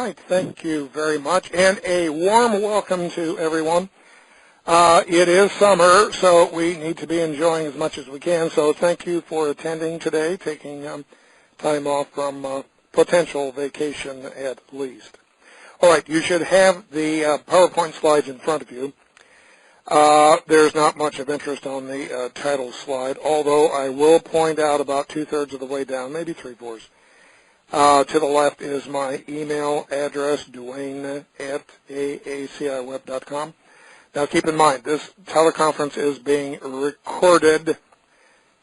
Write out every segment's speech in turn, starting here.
right, thank you very much, and a warm welcome to everyone. It is summer, so we need to be enjoying as much as we can, so thank you for attending today, taking time off from potential vacation at least. All right, you should have the PowerPoint slides in front of you. There's not much of interest on the title slide, although I will point out about two-thirds of the way down, maybe three-fourths. To the left is my email address, Duane@aacIweb.com. Now keep in mind, this teleconference is being recorded,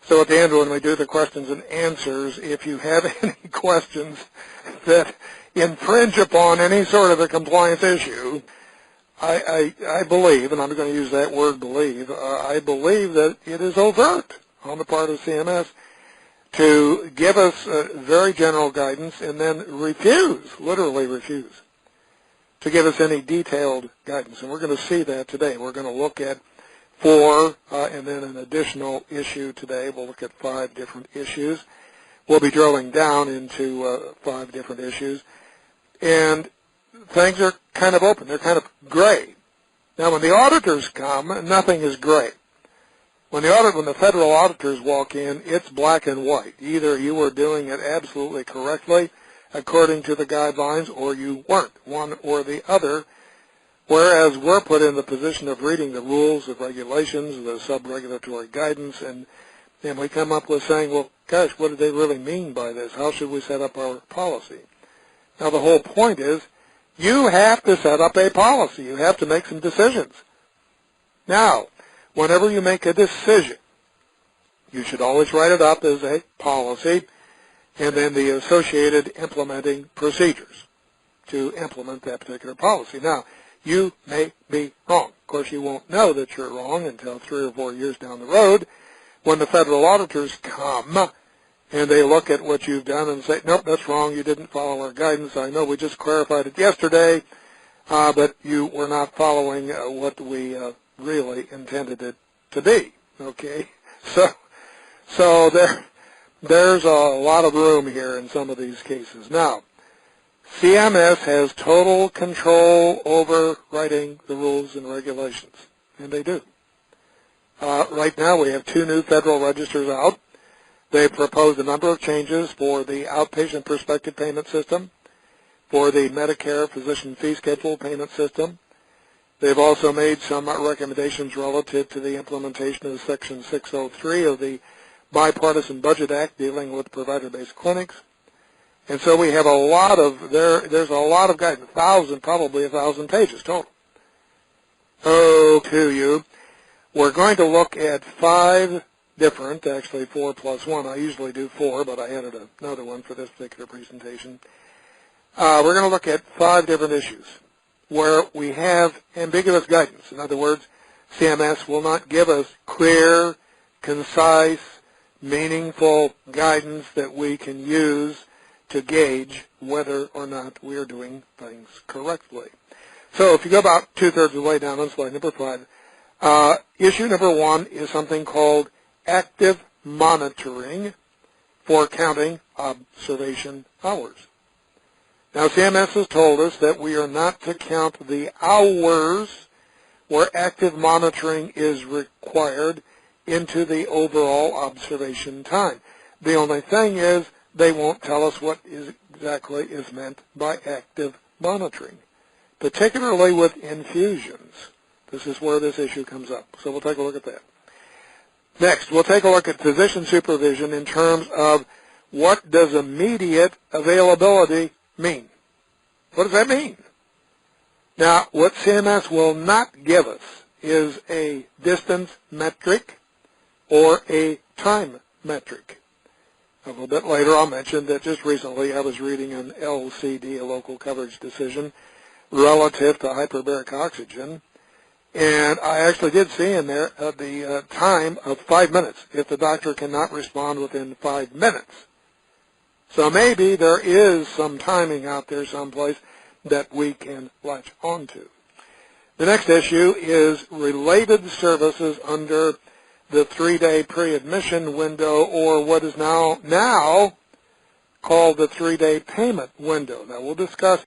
so at the end when we do the questions and answers, if you have any questions that infringe upon any sort of a compliance issue, I believe, and I'm going to use that word believe, I believe that it is overt on the part of CMS to give us very general guidance and then refuse, literally refuse, to give us any detailed guidance. And we're going to see that today. We're going to look at 4 and then an additional issue today. We'll look at 5 different issues. We'll be drilling down into 5 different issues. And things are kind of open. They're kind of gray. Now, when the auditors come, nothing is gray. When the federal auditors walk in, it's black and white. Either you were doing it absolutely correctly according to the guidelines or you weren't, one or the other, whereas we're put in the position of reading the rules, the regulations, the sub-regulatory guidance, and we come up with saying, well, gosh, what do they really mean by this? How should we set up our policy? Now, the whole point is you have to set up a policy. You have to make some decisions. Now, whenever you make a decision, you should always write it up as a policy and then the associated implementing procedures to implement that particular policy. Now, you may be wrong. Of course, you won't know that you're wrong until 3 or 4 years down the road when the federal auditors come and they look at what you've done and say, nope, that's wrong. You didn't follow our guidance. I know we just clarified it yesterday, but you were not following what we really intended it to be. Okay, so there's a lot of room here in some of these cases. Now, CMS has total control over writing the rules and regulations, and they do. Right now, we have 2 new federal registers out. They've proposed a number of changes for the outpatient prospective payment system, for the Medicare physician fee schedule payment system. They've also made some recommendations relative to the implementation of Section 603 of the Bipartisan Budget Act dealing with provider-based clinics. And so we have a lot of, there's a lot of guidance, probably 1,000 pages total. Oh, to you. We're going to look at 5 different, actually 4 plus 1. I usually do 4, but I added another one for this particular presentation. We're going to look at 5 different issues where we have ambiguous guidance. In other words, CMS will not give us clear, concise, meaningful guidance that we can use to gauge whether or not we are doing things correctly. So if you go about two-thirds of the way down on slide number 5, issue number 1 is something called active monitoring for counting observation hours. Now, CMS has told us that we are not to count the hours where active monitoring is required into the overall observation time. The only thing is they won't tell us what exactly is meant by active monitoring, particularly with infusions. This is where this issue comes up, so we'll take a look at that. Next, we'll take a look at physician supervision in terms of what does immediate availability mean. What does that mean? Now, what CMS will not give us is a distance metric or a time metric. A little bit later, I'll mention that just recently I was reading an LCD, a local coverage decision, relative to hyperbaric oxygen, and I actually did see in there the time of 5 minutes if the doctor cannot respond within 5 minutes. So maybe there is some timing out there someplace that we can latch onto. The next issue is related services under the 3-day pre-admission window, or what is now called the 3-day payment window. Now, we'll discuss